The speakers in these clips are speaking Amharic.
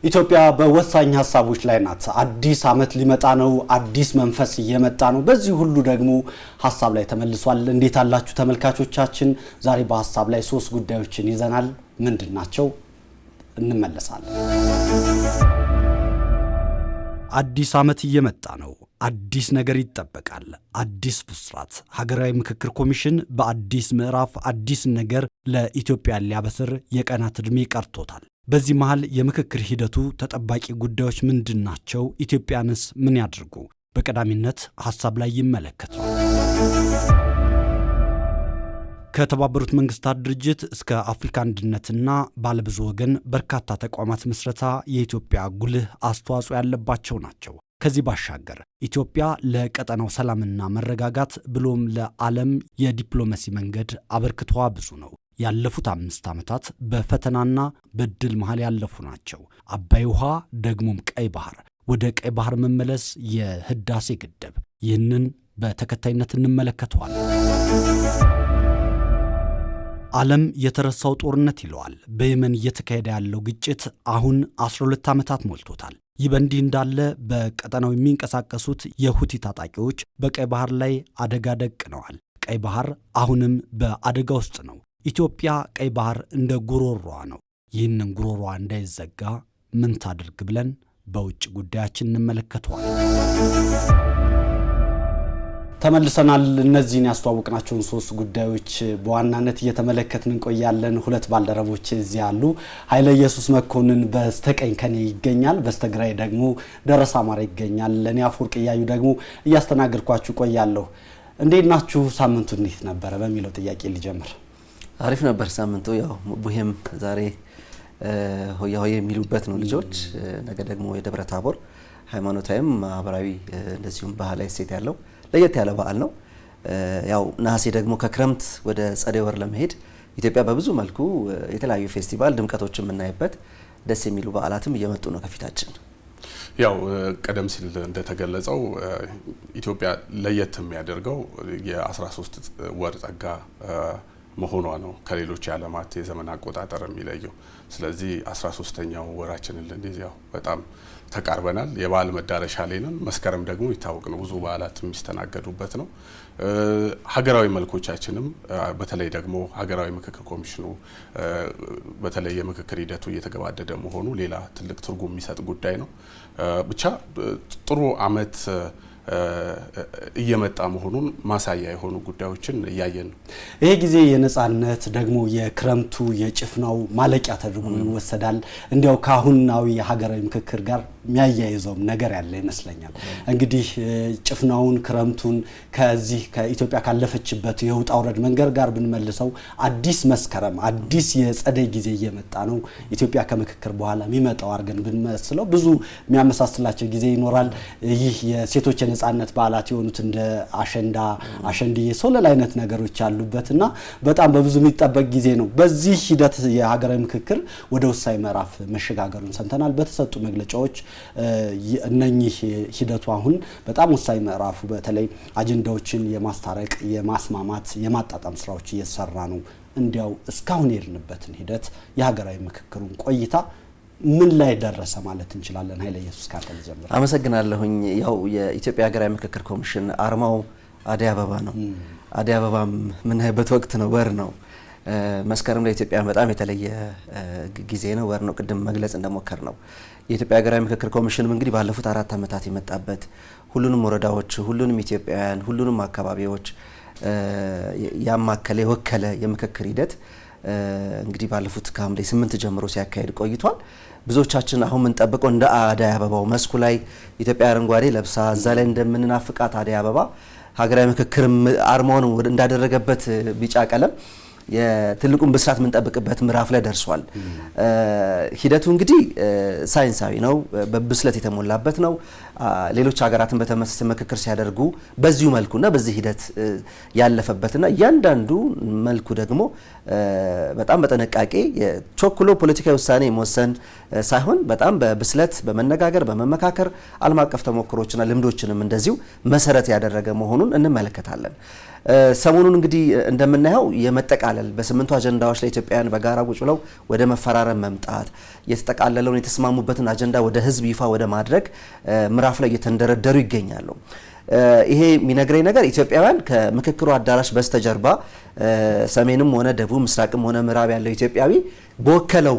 ኢትዮጵያ በወሳኝ ሐሳቦች ላይ ናት። አዲስ ዓመት ሊመጣ ነው። አዲስ መንፈስ እየመጣ ነው። በዚህ ሁሉ ደግሞ ሐሳብ ላይ ተመልሷል። እንዴት አላችሁ ተመልካቾቻችን? ዛሬ በሐሳብ ላይ 3 ጉዳዮችን ይዘናል። ምንድናቸው? እንመለሳለን። አዲስ ዓመት እየመጣ ነው። አዲስ ነገር ይጠበቃል። አዲስ ብስራት። ሀገራዊ ምክክር ኮሚሽን በአዲስ ምዕራፍ አዲስ ነገር ለኢትዮጵያ ሊያበስር የቀናት ዕድሜ ቀርቶታል። በዚህ መሃል የምክክር ሂደቱ ተጠባቂ ጉዳዮች ምንድናቸው? ኢትዮጵያንስ ምን ያድርጉ? በቀዳሚነት ሐሳብ ላይ ይመለከታል። ከተባበሩት መንግስታት ድርጅት እስከ አፍሪካ አንድነትና ባለብዙ ወገን በርካታ ተቋማት ምስረታ የኢትዮጵያ ጉልህ አስተዋጽኦ ያለባቸው ናቸው። ከዚህ ባሻገር ኢትዮጵያ ለቀጠናው ሰላምና መረጋጋት ብሎም ለዓለም የዲፕሎማሲ መንገድ አበርክቷ ብዙ ነው። ያለፉት 5 ዓመታት በፈተናና በድል መሃል ያለፉ ናቸው። አባይ ውሃ፣ ደግሞም ቀይ ባህር፣ ወደ ቀይ ባህር መመለስ፣ የህዳሴ ግድብ፣ ይህንን በተከታይነት እንመለከተዋለን። ዓለም የተረሳው ጦርነት ይለዋል። በየመን እየተካሄደ ያለው ግጭት አሁን 12 ዓመታት ሞልቶታል። ይህ በእንዲህ እንዳለ በቀጠናው የሚንቀሳቀሱት የሁቲ ታጣቂዎች በቀይ ባህር ላይ አደጋ ደቅነዋል። ቀይ ባህር አሁንም በአደጋ ውስጥ ነው። ኢትዮጵያ ቀይ ባህር እንደ ጉሮሮዋ ነው። ይህንን ጉሮሮዋ እንዳይዘጋ ምን ታድርግ ብለን በውጭ ጉዳያችን እንመለከተዋለን። ተመልሰናል። እነዚህን ያስተዋወቅናቸውን 3 ጉዳዮች በዋናነት እየተመለከትን እንቆያለን። 2 ባልደረቦች እዚህ አሉ። ኃይለ ኢየሱስ መኮንን በስተቀኝ ከኔ ይገኛል፣ በስተግራይ ደግሞ ደረሰ አማረ ይገኛል። ለኔ አፈወርቅ እያዩ ደግሞ እያስተናገድኳችሁ ቆያለሁ። እንዴት ናችሁ? ሳምንቱ እንዴት ነበረ በሚለው ጥያቄ ልጀምር። አሪፍ ነበር ሳምንቱ። ያው ቡሄም ዛሬ ሆያ ሆያ የሚሉበት ነው ልጆች። ነገ ደግሞ የደብረ ታቦር ሃይማኖታዊም ማህበራዊ እንደዚሁም ባህላዊ ሴት ያለው ለየት ያለ በዓል ነው። ያው ነሐሴ ደግሞ ከክረምት ወደ ጸደይ ወር ለመሄድ ኢትዮጵያ በብዙ መልኩ የተለያዩ ፌስቲቫል ድምቀቶችን የምናይበት ደስ የሚሉ በዓላትም እየመጡ ነው ከፊታችን። ያው ቀደም ሲል እንደተገለጸው ኢትዮጵያ ለየት የሚያደርገው የ13 ወር ጸጋ መሆኗ ነው ከሌሎች የዓለማት የዘመን አቆጣጠር የሚለየው። ስለዚህ 13ኛው ወራችንን ልንይዝ ያው በጣም ተቃርበናል። የበዓል መዳረሻ ላይ ነን። መስከረም ደግሞ ይታወቅ ነው ብዙ በዓላት የሚስተናገዱበት ነው። ሀገራዊ መልኮቻችንም በተለይ ደግሞ ሀገራዊ ምክክር ኮሚሽኑ በተለይ የምክክር ሂደቱ እየተገባደደ መሆኑ ሌላ ትልቅ ትርጉም የሚሰጥ ጉዳይ ነው። ብቻ ጥሩ ዓመት እየመጣ መሆኑን ማሳያ የሆኑ ጉዳዮችን እያየን ነው። ይሄ ጊዜ የነጻነት ደግሞ የክረምቱ የጭፍናው ማለቂያ ተደርጎ ይወሰዳል። እንዲያው ካሁናዊ የሀገራዊ ምክክር ጋር የሚያያይዘው ነገር ያለ ይመስለኛል። እንግዲህ ጭፍናውን ክረምቱን ከዚህ ከኢትዮጵያ ካለፈችበት የውጣ ውረድ መንገድ ጋር ብንመልሰው አዲስ መስከረም አዲስ የጸደይ ጊዜ እየመጣ ነው። ኢትዮጵያ ከምክክር በኋላ የሚመጣው አርገን ብንመስለው ብዙ የሚያመሳስላቸው ጊዜ ይኖራል። ይህ የሴቶች የነጻነት በዓላት የሆኑት እንደ አሸንዳ፣ አሸንድዬ፣ ሶለል አይነት ነገሮች ያሉበትና በጣም በብዙ የሚጠበቅ ጊዜ ነው። በዚህ ሂደት የሀገራዊ ምክክር ወደ ወሳኝ ምዕራፍ መሸጋገሩን ሰምተናል። በተሰጡ መግለጫዎች እነኚህ ሂደቱ አሁን በጣም ወሳኝ ምዕራፉ በተለይ አጀንዳዎችን የማስታረቅ የማስማማት የማጣጣም ስራዎች እየተሰራ ነው። እንዲያው እስካሁን የሄድንበትን ሂደት የሀገራዊ ምክክሩን ቆይታ ምን ላይ ደረሰ ማለት እንችላለን? ኃይለ ኢየሱስ ካከለ ጀምሮ አመሰግናለሁኝ። ያው የኢትዮጵያ ሀገራዊ ምክክር ኮሚሽን አርማው አደይ አበባ ነው። አደይ አበባም ምናይበት ወቅት ነው፣ ወር ነው። መስከረም ለኢትዮጵያ በጣም የተለየ ጊዜ ነው፣ ወር ነው። ቅድም መግለጽ እንደሞከር ነው የኢትዮጵያ ሀገራዊ ምክክር ኮሚሽን እንግዲህ ባለፉት 4 ዓመታት የመጣበት ሁሉንም ወረዳዎች፣ ሁሉንም ኢትዮጵያውያን፣ ሁሉንም አካባቢዎች ያማከለ የወከለ የምክክር ሂደት እንግዲህ ባለፉት ከሐምሌ 8 ጀምሮ ሲያካሄድ ቆይቷል። ብዙዎቻችን አሁን ምን ጠብቀው እንደ አደይ አበባው መስኩ ላይ ኢትዮጵያ አረንጓዴ ለብሳ እዛ ላይ እንደምንናፍቃት አደይ አበባ ሀገራዊ ምክክርም አርማውን እንዳደረገበት ቢጫ ቀለም የትልቁን ብስራት የምንጠብቅበት ምዕራፍ ላይ ደርሷል። ሂደቱ እንግዲህ ሳይንሳዊ ነው፣ በብስለት የተሞላበት ነው። ሌሎች ሀገራትን በተመሳሳይ ምክክር ሲያደርጉ በዚሁ መልኩና በዚህ ሂደት ያለፈበትና እያንዳንዱ መልኩ ደግሞ በጣም በጥንቃቄ ቾክሎ ፖለቲካዊ ውሳኔ መወሰን ሳይሆን በጣም በብስለት በመነጋገር በመመካከር ዓለም አቀፍ ተሞክሮችና ልምዶችንም እንደዚሁ መሰረት ያደረገ መሆኑን እንመለከታለን። ሰሞኑን እንግዲህ እንደምናየው የመጠቃለል በ8ቱ አጀንዳዎች ላይ ኢትዮጵያውያን በጋራ ቁጭ ብለው ወደ መፈራረም መምጣት የተጠቃለለውን የተስማሙበትን አጀንዳ ወደ ህዝብ ይፋ ወደ ማድረግ ምዕራፍ ላይ እየተንደረደሩ ይገኛሉ። ይሄ የሚነግረኝ ነገር ኢትዮጵያውያን ከምክክሩ አዳራሽ በስተጀርባ ሰሜንም ሆነ ደቡብ ምስራቅም ሆነ ምዕራብ ያለው ኢትዮጵያዊ በወከለው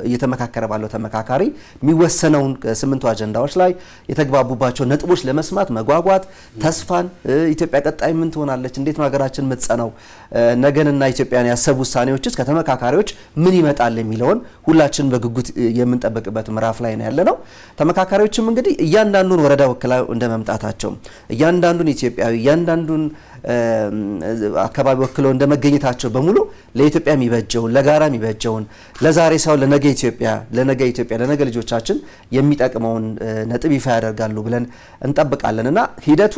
እየተመካከረ ባለው ተመካካሪ የሚወሰነውን 8ቱ አጀንዳዎች ላይ የተግባቡባቸው ነጥቦች ለመስማት መጓጓት፣ ተስፋን ኢትዮጵያ ቀጣይ ምን ትሆናለች፣ እንዴት ነው ሀገራችን የምትጸናው፣ ነገንና ኢትዮጵያን ያሰቡ ውሳኔዎችስ ከተመካካሪዎች ምን ይመጣል የሚለውን ሁላችን በጉጉት የምንጠብቅበት ምዕራፍ ላይ ነው ያለነው። ተመካካሪዎችም እንግዲህ እያንዳንዱን ወረዳ ወክለው እንደመምጣታቸው እያንዳንዱን ኢትዮጵያዊ እያንዳንዱን አካባቢ ወክለው እንደመገኘታቸው በሙሉ ለኢትዮጵያ የሚበጀውን ለጋራ የሚበጀውን ለዛሬ ሰው ለነገ ኢትዮጵያ ለነገ ልጆቻችን የሚጠቅመውን ነጥብ ይፋ ያደርጋሉ ብለን እንጠብቃለንና ሂደቱ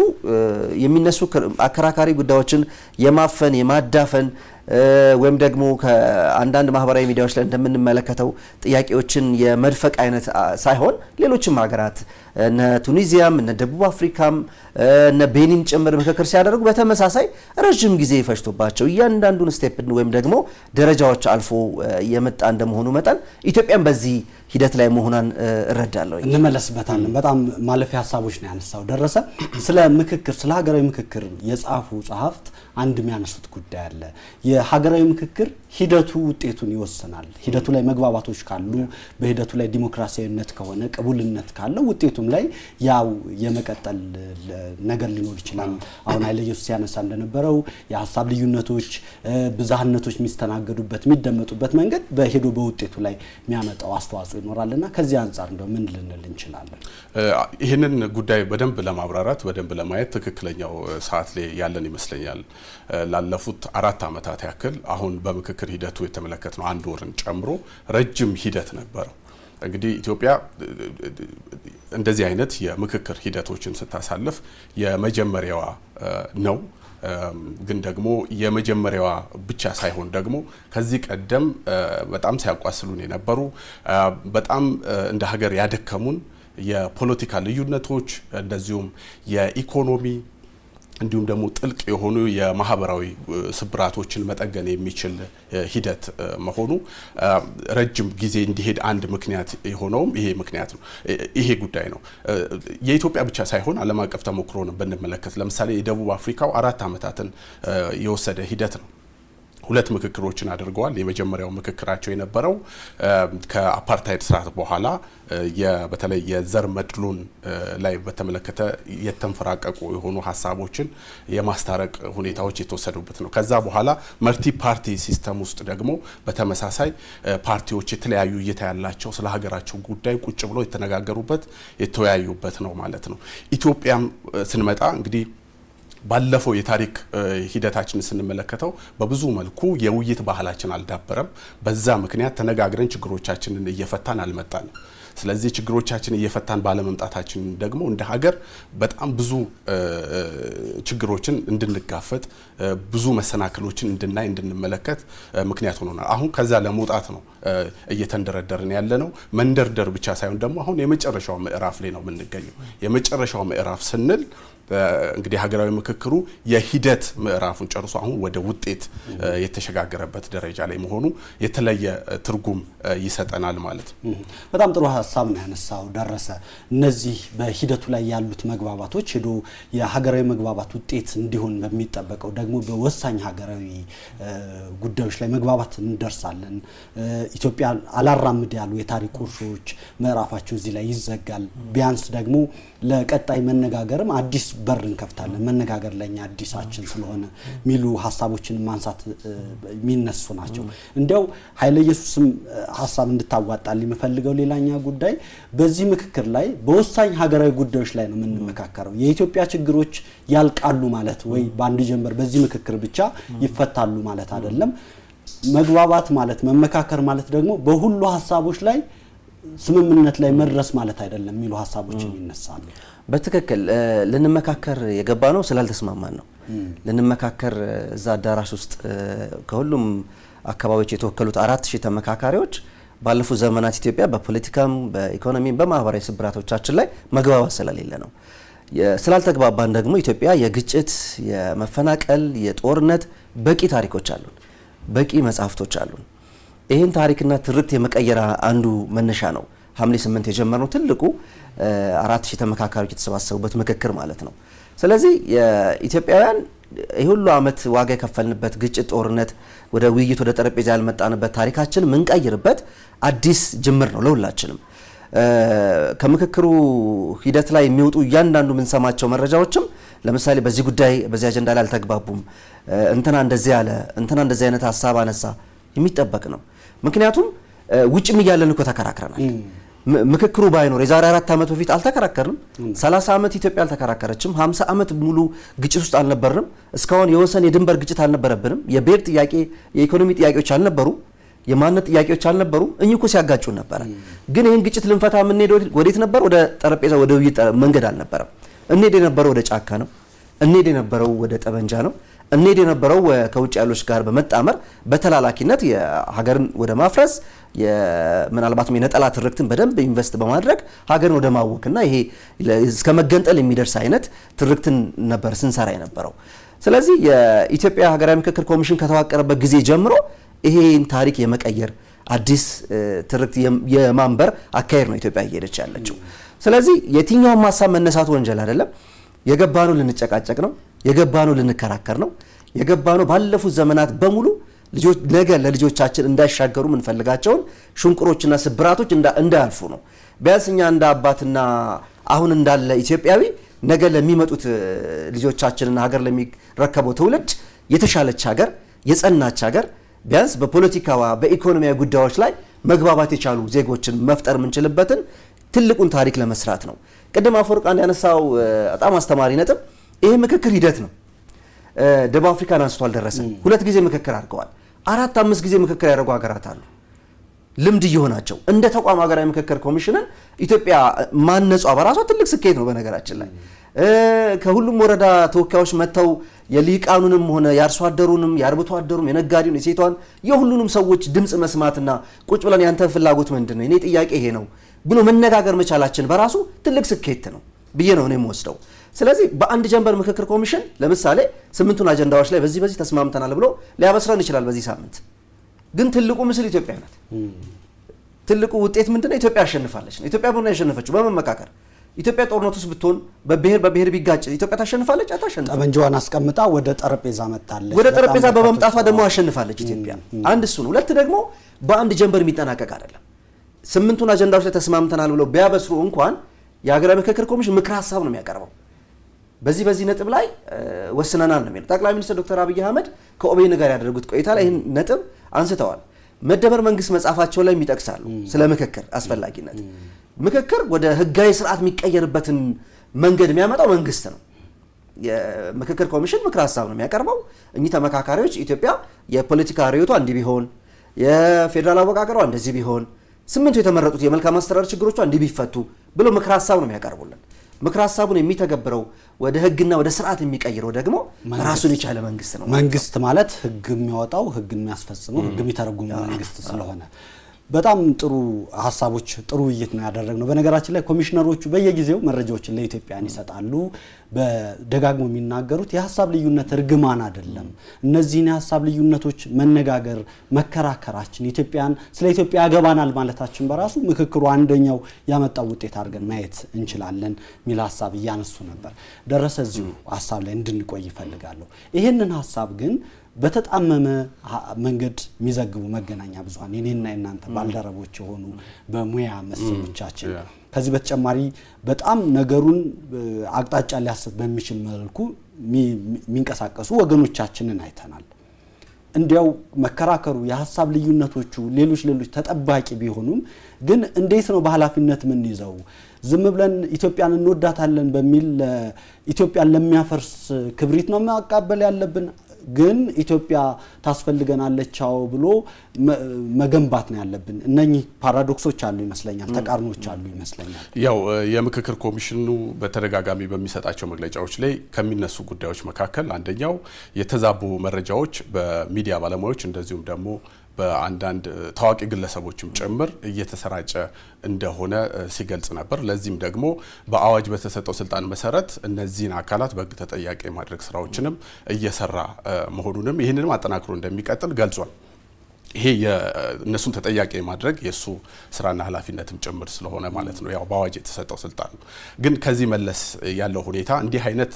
የሚነሱ አከራካሪ ጉዳዮችን የማፈን የማዳፈን ወይም ደግሞ ከአንዳንድ ማህበራዊ ሚዲያዎች ላይ እንደምንመለከተው ጥያቄዎችን የመድፈቅ አይነት ሳይሆን ሌሎችም ሀገራት እነ ቱኒዚያም እነ ደቡብ አፍሪካም እነ ቤኒን ጭምር ምክክር ሲያደርጉ በተመሳሳይ ረጅም ጊዜ ይፈጅቶባቸው እያንዳንዱን ስቴፕ ወይም ደግሞ ደረጃዎች አልፎ የመጣ እንደመሆኑ መጠን ኢትዮጵያን በዚህ ሂደት ላይ መሆኗን እረዳለሁ። እንመለስበታለን። በጣም ማለፊያ ሀሳቦች ነው ያነሳው ደረሰ። ስለ ምክክር ስለ ሀገራዊ ምክክር የጻፉ ጸሐፍት አንድ የሚያነሱት ጉዳይ አለ። የሀገራዊ ምክክር ሂደቱ ውጤቱን ይወስናል። ሂደቱ ላይ መግባባቶች ካሉ በሂደቱ ላይ ዲሞክራሲያዊነት ከሆነ ቅቡልነት ካለው ውጤቱም ላይ ያው የመቀጠል ነገር ሊኖር ይችላል። አሁን ኃይለ ኢየሱስ ያነሳ እንደነበረው የሀሳብ ልዩነቶች ብዛህነቶች የሚስተናገዱበት የሚደመጡበት መንገድ በሄዶ በውጤቱ ላይ የሚያመጣው አስተዋጽኦ ይኖራልና ከዚህ አንፃር እንደው ምን ልንል እንችላለን? ይህንን ጉዳይ በደንብ ለማብራራት በደንብ ለማየት ትክክለኛው ሰዓት ላይ ያለን ይመስለኛል። ላለፉት 4 ዓመታት ያክል አሁን በምክክር ሂደቱ የተመለከትነው 1 ወርን ጨምሮ ረጅም ሂደት ነበር። እንግዲህ ኢትዮጵያ እንደዚህ አይነት የምክክር ሂደቶችን ስታሳልፍ የመጀመሪያዋ ነው። ግን ደግሞ የመጀመሪያዋ ብቻ ሳይሆን ደግሞ ከዚህ ቀደም በጣም ሲያቋስሉን የነበሩ በጣም እንደ ሀገር ያደከሙን የፖለቲካ ልዩነቶች እንደዚሁም የኢኮኖሚ እንዲሁም ደግሞ ጥልቅ የሆኑ የማህበራዊ ስብራቶችን መጠገን የሚችል ሂደት መሆኑ ረጅም ጊዜ እንዲሄድ አንድ ምክንያት የሆነውም ይሄ ምክንያት ነው። ይሄ ጉዳይ ነው። የኢትዮጵያ ብቻ ሳይሆን ዓለም አቀፍ ተሞክሮን ብንመለከት ለምሳሌ የደቡብ አፍሪካው 4 ዓመታትን የወሰደ ሂደት ነው። 2 ምክክሮችን አድርገዋል። የመጀመሪያው ምክክራቸው የነበረው ከአፓርታይድ ስርዓት በኋላ በተለይ የዘር መድሎን ላይ በተመለከተ የተንፈራቀቁ የሆኑ ሀሳቦችን የማስታረቅ ሁኔታዎች የተወሰዱበት ነው። ከዛ በኋላ መልቲ ፓርቲ ሲስተም ውስጥ ደግሞ በተመሳሳይ ፓርቲዎች የተለያዩ እይታ ያላቸው ስለ ሀገራቸው ጉዳይ ቁጭ ብለው የተነጋገሩበት የተወያዩበት ነው ማለት ነው። ኢትዮጵያም ስንመጣ እንግዲህ ባለፈው የታሪክ ሂደታችንን ስንመለከተው በብዙ መልኩ የውይይት ባህላችን አልዳበረም። በዛ ምክንያት ተነጋግረን ችግሮቻችንን እየፈታን አልመጣንም። ስለዚህ ችግሮቻችን እየፈታን ባለመምጣታችን ደግሞ እንደ ሀገር በጣም ብዙ ችግሮችን እንድንጋፈጥ ብዙ መሰናክሎችን እንድናይ እንድንመለከት ምክንያት ሆኖናል። አሁን ከዛ ለመውጣት ነው እየተንደረደርን ያለ ነው። መንደርደር ብቻ ሳይሆን ደግሞ አሁን የመጨረሻው ምዕራፍ ላይ ነው የምንገኘው። የመጨረሻው ምዕራፍ ስንል እንግዲህ ሀገራዊ ምክክሩ የሂደት ምዕራፉን ጨርሶ አሁን ወደ ውጤት የተሸጋገረበት ደረጃ ላይ መሆኑ የተለየ ትርጉም ይሰጠናል ማለት ነው። በጣም ጥሩ ሀሳብ ነው ያነሳው ደረሰ። እነዚህ በሂደቱ ላይ ያሉት መግባባቶች ሄዶ የሀገራዊ መግባባት ውጤት እንዲሆን በሚጠበቀው ደግሞ በወሳኝ ሀገራዊ ጉዳዮች ላይ መግባባት እንደርሳለን። ኢትዮጵያ አላራምድ ያሉ የታሪክ ቁርሾች ምዕራፋቸው እዚህ ላይ ይዘጋል። ቢያንስ ደግሞ ለቀጣይ መነጋገርም አዲስ በር እንከፍታለን። መነጋገር ለኛ አዲሳችን ስለሆነ ሚሉ ሀሳቦችን ማንሳት የሚነሱ ናቸው። እንዲያው ኃይለ ኢየሱስም ሀሳብ እንድታዋጣል የሚፈልገው ሌላኛ ጉዳይ በዚህ ምክክር ላይ በወሳኝ ሀገራዊ ጉዳዮች ላይ ነው የምንመካከረው። የኢትዮጵያ ችግሮች ያልቃሉ ማለት ወይ በአንድ ጀንበር በዚህ ምክክር ብቻ ይፈታሉ ማለት አይደለም። መግባባት ማለት መመካከር ማለት ደግሞ በሁሉ ሀሳቦች ላይ ስምምነት ላይ መድረስ ማለት አይደለም የሚሉ ሀሳቦች ይነሳሉ። በትክክል ልንመካከር የገባ ነው ስላልተስማማን ነው። ልንመካከር እዛ አዳራሽ ውስጥ ከሁሉም አካባቢዎች የተወከሉት 4000 ተመካካሪዎች ባለፉት ዘመናት ኢትዮጵያ በፖለቲካም በኢኮኖሚም በማህበራዊ ስብራቶቻችን ላይ መግባባት ስለሌለ ነው። ስላልተግባባን ደግሞ ኢትዮጵያ የግጭት የመፈናቀል የጦርነት በቂ ታሪኮች አሉን፣ በቂ መጻሕፍቶች አሉን። ይህን ታሪክና ትርክት የመቀየር አንዱ መነሻ ነው ሐምሌ 8 የጀመርነው ትልቁ 4000 ተመካካሪዎች የተሰባሰቡበት ምክክር ማለት ነው። ስለዚህ የኢትዮጵያውያን ሁሉ ዓመት ዋጋ የከፈልንበት ግጭት፣ ጦርነት፣ ወደ ውይይት ወደ ጠረጴዛ ያልመጣንበት ታሪካችን ምንቀይርበት አዲስ ጅምር ነው ለሁላችንም። ከምክክሩ ሂደት ላይ የሚወጡ እያንዳንዱ የምንሰማቸው መረጃዎችም ለምሳሌ በዚህ ጉዳይ በዚህ አጀንዳ ላይ አልተግባቡም፣ እንትና እንደዚህ ያለ፣ እንትና እንደዚህ አይነት ሀሳብ አነሳ የሚጠበቅ ነው። ምክንያቱም ውጭም እያለን እኮ ተከራክረናል። ምክክሩ ባይኖር የዛሬ 4 ዓመት በፊት አልተከራከርንም። 30 ዓመት ኢትዮጵያ አልተከራከረችም። 50 ዓመት ሙሉ ግጭት ውስጥ አልነበርንም። እስካሁን የወሰን የድንበር ግጭት አልነበረብንም። የብሔር ጥያቄ፣ የኢኮኖሚ ጥያቄዎች አልነበሩ፣ የማንነት ጥያቄዎች አልነበሩ። እኚህ እኮ ሲያጋጩን ነበረ። ግን ይህን ግጭት ልንፈታ የምንሄደው ወዴት ነበር? ወደ ጠረጴዛ ወደ ውይይት መንገድ አልነበረም። እንሄድ የነበረው ወደ ጫካ ነው። እንሄድ የነበረው ወደ ጠበንጃ ነው። እንሄድ የነበረው ከውጭ ያሎች ጋር በመጣመር በተላላኪነት የሀገርን ወደ ማፍረስ ምናልባትም የነጠላ ትርክትን በደንብ ኢንቨስት በማድረግ ሀገርን ወደ ማወክና ይሄ እስከ መገንጠል የሚደርስ አይነት ትርክትን ነበር ስንሰራ የነበረው። ስለዚህ የኢትዮጵያ ሀገራዊ ምክክር ኮሚሽን ከተዋቀረበት ጊዜ ጀምሮ ይሄን ታሪክ የመቀየር አዲስ ትርክት የማንበር አካሄድ ነው ኢትዮጵያ እየሄደች ያለችው። ስለዚህ የትኛውም ሀሳብ መነሳቱ ወንጀል አይደለም። የገባነው ልንጨቃጨቅ ነው፣ የገባነው ልንከራከር ነው፣ የገባነው ባለፉት ዘመናት በሙሉ ነገ ለልጆቻችን እንዳይሻገሩ የምንፈልጋቸውን ሽንቁሮችና ስብራቶች እንዳያልፉ ነው። ቢያንስ እኛ እንደ አባትና አሁን እንዳለ ኢትዮጵያዊ ነገ ለሚመጡት ልጆቻችንና ሀገር ለሚረከበው ትውልድ የተሻለች ሀገር፣ የጸናች ሀገር ቢያንስ በፖለቲካዋ በኢኮኖሚያዊ ጉዳዮች ላይ መግባባት የቻሉ ዜጎችን መፍጠር የምንችልበትን ትልቁን ታሪክ ለመስራት ነው። ቅድም አፈወርቅ ያነሳው በጣም አስተማሪ ነጥብ ይሄ ምክክር ሂደት ነው። ደቡብ አፍሪካን አንስቶ አልደረሰም። 2 ጊዜ ምክክር አድርገዋል። 4-5 ጊዜ ምክክር ያደረጉ ሀገራት አሉ። ልምድ እየሆናቸው እንደ ተቋም ሀገራዊ ምክክር ኮሚሽንን ኢትዮጵያ ማነጿ በራሷ ትልቅ ስኬት ነው። በነገራችን ላይ ከሁሉም ወረዳ ተወካዮች መጥተው የሊቃኑንም ሆነ የአርሶ አደሩንም የአርብቶ አደሩም የነጋዴውን የሴቷን የሁሉንም ሰዎች ድምፅ መስማትና ቁጭ ብለን ያንተ ፍላጎት ምንድነው የኔ ጥያቄ ይሄ ነው ብሎ መነጋገር መቻላችን በራሱ ትልቅ ስኬት ነው ብዬ ነው እኔ የምወስደው። ስለዚህ በአንድ ጀንበር ምክክር ኮሚሽን ለምሳሌ 8ቱን አጀንዳዎች ላይ በዚህ ተስማምተናል ብሎ ሊያበስረን ይችላል በዚህ ሳምንት። ግን ትልቁ ምስል ኢትዮጵያ ናት። ትልቁ ውጤት ምንድነው? ኢትዮጵያ አሸንፋለች ነው። ኢትዮጵያ ብቻ ያሸነፈችው በመመካከር። ኢትዮጵያ ጦርነት ውስጥ ብትሆን በብሔር ቢጋጭ ኢትዮጵያ ታሸንፋለች? አታሸንፍም። ጠመንጃዋን አስቀምጣ ወደ ጠረጴዛ መጣለች። ወደ ጠረጴዛ በመምጣቷ ደግሞ አሸንፋለች ኢትዮጵያ። አንድ እሱ ነው። ሁለት ደግሞ በአንድ ጀንበር የሚጠናቀቅ አይደለም። 8ቱን አጀንዳዎች ላይ ተስማምተናል ብለው ቢያበስሩ እንኳን የሀገራዊ ምክክር ኮሚሽን ምክር ሀሳብ ነው የሚያቀርበው። በዚህ ነጥብ ላይ ወስነናል ነው የሚለው። ጠቅላይ ሚኒስትር ዶክተር አብይ አህመድ ከኦቤን ጋር ያደረጉት ቆይታ ላይ ይህን ነጥብ አንስተዋል። መደመር መንግስት መጻፋቸው ላይ የሚጠቅሳሉ ስለ ምክክር አስፈላጊነት። ምክክር ወደ ህጋዊ ስርዓት የሚቀየርበትን መንገድ የሚያመጣው መንግስት ነው። የምክክር ኮሚሽን ምክር ሀሳብ ነው የሚያቀርበው። እኚህ ተመካካሪዎች ኢትዮጵያ የፖለቲካ ርዕዮቷ እንዲህ ቢሆን፣ የፌዴራል አወቃቀሯ እንደዚህ ቢሆን፣ 8ቱ የተመረጡት የመልካም አስተዳደር ችግሮቿ እንዲህ ቢፈቱ ብሎ ምክር ሀሳብ ነው የሚያቀርቡልን። ምክር ሀሳቡን የሚተገብረው ወደ ህግና ወደ ስርዓት የሚቀይረው ደግሞ ራሱን የቻለ መንግስት ነው። መንግስት ማለት ህግ የሚያወጣው ህግ የሚያስፈጽመው ህግ የሚተረጉመው መንግስት ስለሆነ በጣም ጥሩ ሀሳቦች ጥሩ ውይይት ነው ያደረግነው። በነገራችን ላይ ኮሚሽነሮቹ በየጊዜው መረጃዎችን ለኢትዮጵያን ይሰጣሉ። በደጋግሞ የሚናገሩት የሀሳብ ልዩነት እርግማን አይደለም። እነዚህን የሀሳብ ልዩነቶች መነጋገር መከራከራችን ኢትዮጵያን ስለ ኢትዮጵያ ያገባናል ማለታችን በራሱ ምክክሩ አንደኛው ያመጣው ውጤት አድርገን ማየት እንችላለን ሚል ሀሳብ እያነሱ ነበር። ደረሰ እዚሁ ሀሳብ ላይ እንድንቆይ ይፈልጋለሁ። ይሄንን ሀሳብ ግን በተጣመመ መንገድ የሚዘግቡ መገናኛ ብዙሃን የኔና የናንተ ባልደረቦች የሆኑ በሙያ መስሎቻችን ከዚህ በተጨማሪ በጣም ነገሩን አቅጣጫ ሊያስብ በሚችል መልኩ የሚንቀሳቀሱ ወገኖቻችንን አይተናል። እንዲያው መከራከሩ የሀሳብ ልዩነቶቹ ሌሎች ተጠባቂ ቢሆኑም ግን እንዴት ነው በኃላፊነት ምን ይዘው ዝም ብለን ኢትዮጵያን እንወዳታለን በሚል ኢትዮጵያን ለሚያፈርስ ክብሪት ነው ማቃበል ያለብን? ግን ኢትዮጵያ ታስፈልገናለቻው ብሎ መገንባት ነው ያለብን። እነኚህ ፓራዶክሶች አሉ ይመስለኛል፣ ተቃርኖች አሉ ይመስለኛል። ያው የምክክር ኮሚሽኑ በተደጋጋሚ በሚሰጣቸው መግለጫዎች ላይ ከሚነሱ ጉዳዮች መካከል አንደኛው የተዛቡ መረጃዎች በሚዲያ ባለሙያዎች እንደዚሁም ደግሞ በአንዳንድ ታዋቂ ግለሰቦችም ጭምር እየተሰራጨ እንደሆነ ሲገልጽ ነበር። ለዚህም ደግሞ በአዋጅ በተሰጠው ስልጣን መሰረት እነዚህን አካላት በሕግ ተጠያቂ የማድረግ ስራዎችንም እየሰራ መሆኑንም ይህንንም አጠናክሮ እንደሚቀጥል ገልጿል። ይሄ የእነሱን ተጠያቂ ማድረግ የሱ ስራና ኃላፊነትም ጭምር ስለሆነ ማለት ነው። ያው በአዋጅ የተሰጠው ስልጣን ነው። ግን ከዚህ መለስ ያለው ሁኔታ እንዲህ አይነት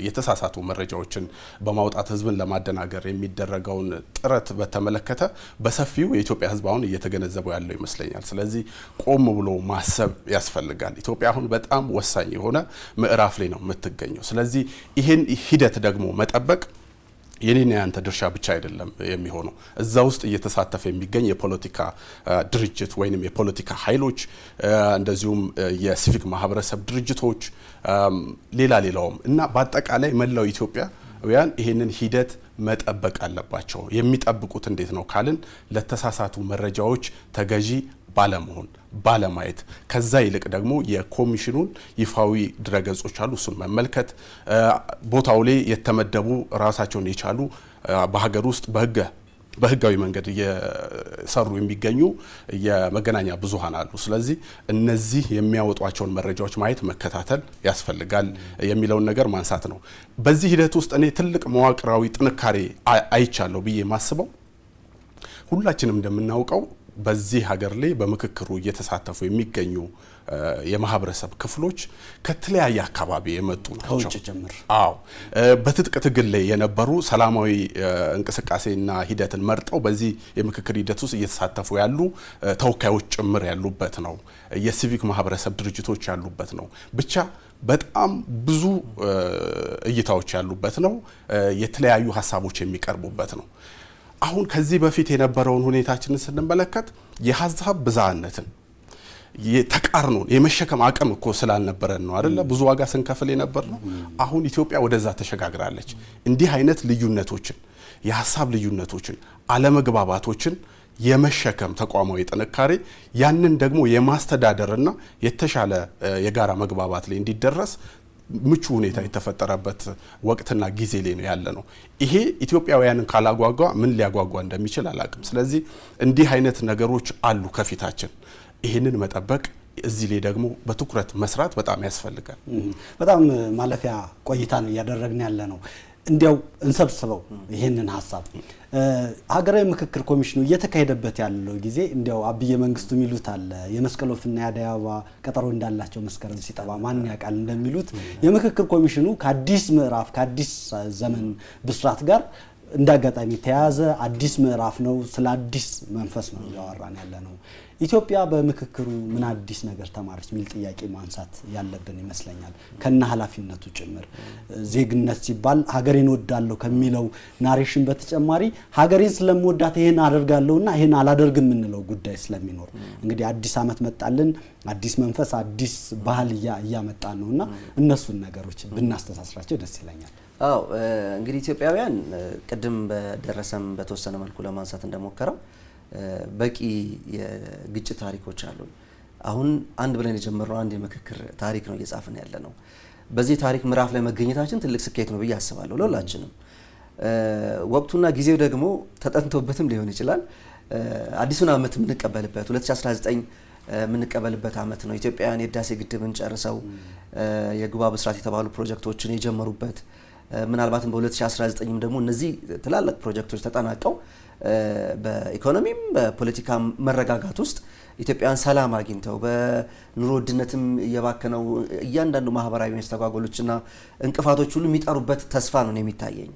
የተሳሳቱ መረጃዎችን በማውጣት ህዝብን ለማደናገር የሚደረገውን ጥረት በተመለከተ በሰፊው የኢትዮጵያ ህዝብ አሁን እየተገነዘበው ያለው ይመስለኛል። ስለዚህ ቆም ብሎ ማሰብ ያስፈልጋል። ኢትዮጵያ አሁን በጣም ወሳኝ የሆነ ምዕራፍ ላይ ነው የምትገኘው። ስለዚህ ይህን ሂደት ደግሞ መጠበቅ የኔና ያንተ ድርሻ ብቻ አይደለም የሚሆነው። እዛ ውስጥ እየተሳተፈ የሚገኝ የፖለቲካ ድርጅት ወይንም የፖለቲካ ኃይሎች እንደዚሁም የሲቪክ ማህበረሰብ ድርጅቶች ሌላውም እና በአጠቃላይ መላው ኢትዮጵያውያን ይሄንን ሂደት መጠበቅ አለባቸው። የሚጠብቁት እንዴት ነው ካልን ለተሳሳቱ መረጃዎች ተገዢ ባለመሆን ባለማየት፣ ከዛ ይልቅ ደግሞ የኮሚሽኑን ይፋዊ ድረገጾች አሉ እሱን መመልከት፣ ቦታው ላይ የተመደቡ ራሳቸውን የቻሉ በሀገር ውስጥ በህጋዊ መንገድ እየሰሩ የሚገኙ የመገናኛ ብዙሃን አሉ። ስለዚህ እነዚህ የሚያወጧቸውን መረጃዎች ማየት መከታተል ያስፈልጋል የሚለውን ነገር ማንሳት ነው። በዚህ ሂደት ውስጥ እኔ ትልቅ መዋቅራዊ ጥንካሬ አይቻለሁ ብዬ ማስበው ሁላችንም እንደምናውቀው በዚህ ሀገር ላይ በምክክሩ እየተሳተፉ የሚገኙ የማህበረሰብ ክፍሎች ከተለያየ አካባቢ የመጡ ናቸው። ከውጭ ጭምር። አዎ በትጥቅ ትግል ላይ የነበሩ ሰላማዊ እንቅስቃሴና ሂደትን መርጠው በዚህ የምክክር ሂደት ውስጥ እየተሳተፉ ያሉ ተወካዮች ጭምር ያሉበት ነው። የሲቪክ ማህበረሰብ ድርጅቶች ያሉበት ነው። ብቻ በጣም ብዙ እይታዎች ያሉበት ነው። የተለያዩ ሀሳቦች የሚቀርቡበት ነው። አሁን ከዚህ በፊት የነበረውን ሁኔታችንን ስንመለከት የሀሳብ ብዝሃነትን ተቃርኖን የመሸከም አቅም እኮ ስላልነበረን ነው አይደለ ብዙ ዋጋ ስንከፍል የነበር ነው። አሁን ኢትዮጵያ ወደዛ ተሸጋግራለች። እንዲህ አይነት ልዩነቶችን የሀሳብ ልዩነቶችን አለመግባባቶችን የመሸከም ተቋማዊ ጥንካሬ ያንን ደግሞ የማስተዳደርና የተሻለ የጋራ መግባባት ላይ እንዲደረስ ምቹ ሁኔታ የተፈጠረበት ወቅትና ጊዜ ላይ ነው ያለ ነው። ይሄ ኢትዮጵያውያንን ካላጓጓ ምን ሊያጓጓ እንደሚችል አላቅም። ስለዚህ እንዲህ አይነት ነገሮች አሉ ከፊታችን። ይህንን መጠበቅ እዚህ ላይ ደግሞ በትኩረት መስራት በጣም ያስፈልጋል። በጣም ማለፊያ ቆይታ ነው እያደረግን ያለ ነው። እንዲያው እንሰብስበው ይሄንን ሐሳብ ሀገራዊ ምክክር ኮሚሽኑ እየተካሄደበት ያለው ጊዜ እንዲያው አብየ መንግስቱ ሚሉት አለ የመስቀል ወፍና የአደይ አበባ ቀጠሮ እንዳላቸው መስከረም ሲጠባ ማን ያውቃል እንደሚሉት የምክክር ኮሚሽኑ ከአዲስ ምዕራፍ ከአዲስ ዘመን ብስራት ጋር እንዳጋጣሚ ተያዘ አዲስ ምዕራፍ ነው። ስለ አዲስ መንፈስ ነው ያወራን ያለ ነው። ኢትዮጵያ በምክክሩ ምን አዲስ ነገር ተማረች ሚል ጥያቄ ማንሳት ያለብን ይመስለኛል። ከነ ኃላፊነቱ ጭምር ዜግነት ሲባል ሀገሬን ወዳለሁ ከሚለው ናሬሽን በተጨማሪ ሀገሬን ስለምወዳት ይሄን አደርጋለሁና ይሄን አላደርግም የምንለው ጉዳይ ስለሚኖር እንግዲህ አዲስ አመት መጣልን፣ አዲስ መንፈስ አዲስ ባህል እያመጣ ነውና እነሱን ነገሮች ብናስተሳስራቸው ደስ ይለኛል። አዎ እንግዲህ ኢትዮጵያውያን ቅድም በደረሰም በተወሰነ መልኩ ለማንሳት እንደሞከረው በቂ የግጭት ታሪኮች አሉ። አሁን አንድ ብለን የጀመረው አንድ የምክክር ታሪክ ነው እየጻፍን ያለ ነው። በዚህ ታሪክ ምዕራፍ ላይ መገኘታችን ትልቅ ስኬት ነው ብዬ አስባለሁ ለሁላችንም። ወቅቱና ጊዜው ደግሞ ተጠንቶበትም ሊሆን ይችላል። አዲሱን አመት የምንቀበልበት 2019 የምንቀበልበት አመት ነው። ኢትዮጵያውያን የህዳሴ ግድብን ጨርሰው የግባ ብስራት የተባሉ ፕሮጀክቶችን የጀመሩበት ምናልባትም በ2019ም ደግሞ እነዚህ ትላልቅ ፕሮጀክቶች ተጠናቀው በኢኮኖሚም በፖለቲካ መረጋጋት ውስጥ ኢትዮጵያውያን ሰላም አግኝተው በኑሮ ውድነትም እየባከነው እያንዳንዱ ማህበራዊ መስተጓጎሎችና እንቅፋቶች ሁሉ የሚጠሩበት ተስፋ ነው የሚታየኝ።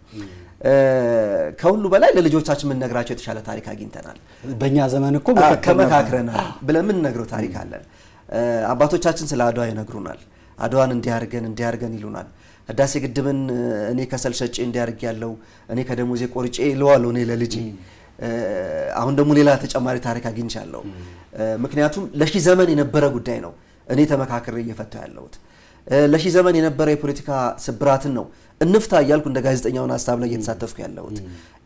ከሁሉ በላይ ለልጆቻችን ምን ነግራቸው የተሻለ ታሪክ አግኝተናል። በእኛ ዘመን እኮ ከመካክረናል ብለን ምን ነግረው ታሪክ አለን። አባቶቻችን ስለ አድዋ ይነግሩናል። አድዋን እንዲያርገን ይሉናል። ህዳሴ ግድብን እኔ ከሰል ሸጬ እንዲያርግ ያለው እኔ ከደሞዜ ቆርጬ ለዋለው እኔ ለልጄ አሁን ደግሞ ሌላ ተጨማሪ ታሪክ አግኝቻለሁ። ምክንያቱም ለሺ ዘመን የነበረ ጉዳይ ነው እኔ ተመካክሬ እየፈታው ያለሁት። ለሺ ዘመን የነበረ የፖለቲካ ስብራትን ነው እንፍታ እያልኩ እንደ ጋዜጠኛውን ሐሳብ ላይ እየተሳተፍኩ ያለሁት።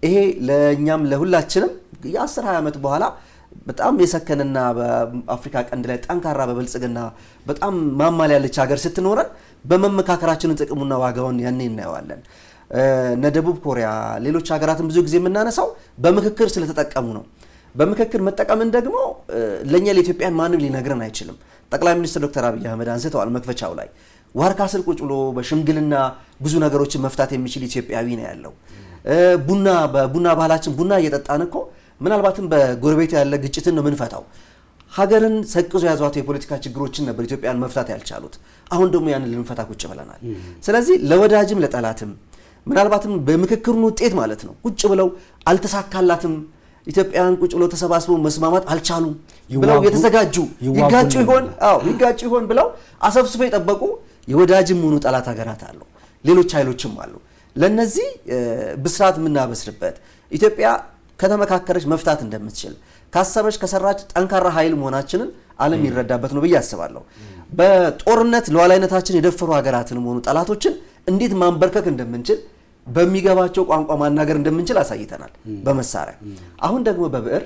ይሄ ለኛም ለሁላችንም የ10 20 ዓመት በኋላ በጣም የሰከነና በአፍሪካ ቀንድ ላይ ጠንካራ በበልጽግና በጣም ማማል ያለች ሀገር ስትኖረን በመመካከራችን ጥቅሙና ዋጋውን ያኔ እናየዋለን። ደቡብ ኮሪያ ሌሎች ሀገራትን ብዙ ጊዜ የምናነሳው በምክክር ስለተጠቀሙ ነው። በምክክር መጠቀምን ደግሞ ለኛ ለኢትዮጵያን ማንም ሊነግረን አይችልም። ጠቅላይ ሚኒስትር ዶክተር አብይ አህመድ አንስተዋል መክፈቻው ላይ ዋርካ ስር ቁጭ ብሎ በሽምግልና ብዙ ነገሮችን መፍታት የሚችል ኢትዮጵያዊ ነው ያለው። በቡና ባህላችን ቡና እየጠጣን እኮ ምናልባትም በጎረቤት ያለ ግጭትን ነው ምንፈታው። ሀገርን ሰቅዞ ያዟት የፖለቲካ ችግሮችን ነበር ኢትዮጵያን መፍታት ያልቻሉት። አሁን ደግሞ ያንን ልንፈታ ቁጭ ብለናል። ስለዚህ ለወዳጅም ለጠላትም ምናልባትም በምክክሩን ውጤት ማለት ነው ቁጭ ብለው አልተሳካላትም ኢትዮጵያን ቁጭ ብለው ተሰባስበው መስማማት አልቻሉም ብለው የተዘጋጁ ይጋጩ ይሆን ብለው አሰብስበው የጠበቁ የወዳጅም ሆኑ ጠላት ሀገራት አሉ፣ ሌሎች ኃይሎችም አሉ። ለነዚህ ብስራት የምናበስርበት ኢትዮጵያ ከተመካከረች መፍታት እንደምትችል ካሰበች ከሰራች ጠንካራ ኃይል መሆናችንን ዓለም ይረዳበት ነው ብዬ አስባለሁ። በጦርነት ሉዓላዊነታችን የደፈሩ ሀገራትን ሆኑ ጠላቶችን እንዴት ማንበርከክ እንደምንችል በሚገባቸው ቋንቋ ማናገር እንደምንችል አሳይተናል በመሳሪያ። አሁን ደግሞ በብዕር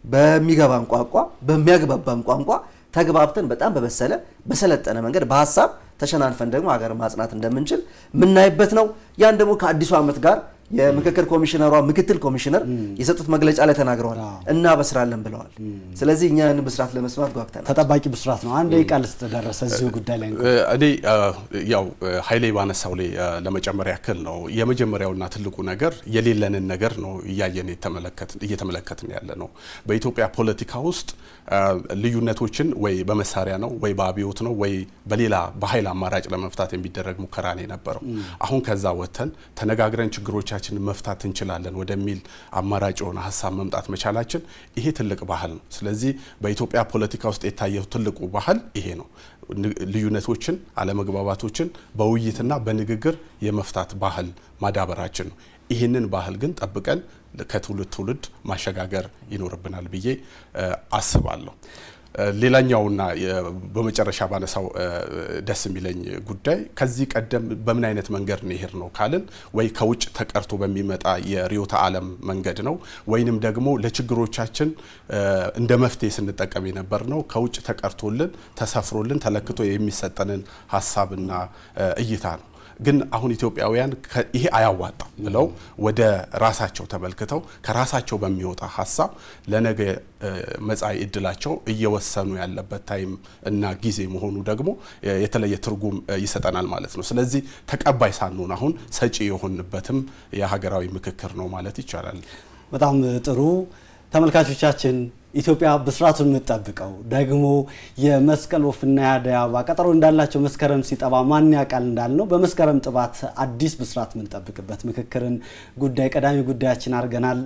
በሚገባን ቋንቋ በሚያግባባን ቋንቋ ተግባብተን በጣም በሰለጠነ መንገድ በሐሳብ ተሸናንፈን ደግሞ ሀገር ማጽናት እንደምንችል ምናይበት ነው። ያን ደግሞ ከአዲሱ ዓመት ጋር የምክክር ኮሚሽነሯ ምክትል ኮሚሽነር የሰጡት መግለጫ ላይ ተናግረዋል እና በስራለን ብለዋል። ስለዚህ እኛን ብስራት ለመስማት ጓግተናል። ተጠባቂ ብስራት ነው። አንድ ቃል ተደረሰ እዚሁ ጉዳይ ላይ እኔ ያው ኃይሌ ባነሳው ላይ ለመጨመር ያክል ነው። የመጀመሪያውና ትልቁ ነገር የሌለንን ነገር ነው እያየን እየተመለከትን ያለ ነው። በኢትዮጵያ ፖለቲካ ውስጥ ልዩነቶችን ወይ በመሳሪያ ነው ወይ በአብዮት ነው ወይ በሌላ በኃይል አማራጭ ለመፍታት የሚደረግ ሙከራ ነው የነበረው። አሁን ከዛ ወተን ተነጋግረን ችግሮቻችንን መፍታት እንችላለን ወደሚል አማራጭ የሆነ ሀሳብ መምጣት መቻላችን ይሄ ትልቅ ባህል ነው። ስለዚህ በኢትዮጵያ ፖለቲካ ውስጥ የታየው ትልቁ ባህል ይሄ ነው። ልዩነቶችን፣ አለመግባባቶችን በውይይትና በንግግር የመፍታት ባህል ማዳበራችን ነው። ይህንን ባህል ግን ጠብቀን ከትውልድ ትውልድ ማሸጋገር ይኖርብናል ብዬ አስባለሁ። ሌላኛውና በመጨረሻ ባነሳው ደስ የሚለኝ ጉዳይ ከዚህ ቀደም በምን አይነት መንገድ ነው ይሄር ነው ካልን ወይ ከውጭ ተቀርቶ በሚመጣ የሪዮታ ዓለም መንገድ ነው ወይንም ደግሞ ለችግሮቻችን እንደ መፍትሄ ስንጠቀም የነበር ነው ከውጭ ተቀርቶልን ተሰፍሮልን ተለክቶ የሚሰጠንን ሐሳብና እይታ ነው። ግን አሁን ኢትዮጵያውያን ይሄ አያዋጣም ብለው ወደ ራሳቸው ተመልክተው ከራሳቸው በሚወጣ ሐሳብ ለነገ መጻኢ እድላቸው እየወሰኑ ያለበት ታይም እና ጊዜ መሆኑ ደግሞ የተለየ ትርጉም ይሰጠናል ማለት ነው። ስለዚህ ተቀባይ ሳንሆን አሁን ሰጪ የሆንበትም የሀገራዊ ምክክር ነው ማለት ይቻላል። በጣም ጥሩ ተመልካቾቻችን፣ ኢትዮጵያ ብስራቱን የምትጠብቀው ደግሞ የመስቀል ወፍና የአደይ አበባ ቀጠሮ እንዳላቸው መስከረም ሲጠባ ማን ያውቃል እንዳልነው በመስከረም ጥባት አዲስ ብስራት የምንጠብቅበት ምክክርን ጉዳይ ቀዳሚ ጉዳያችን አድርገናል።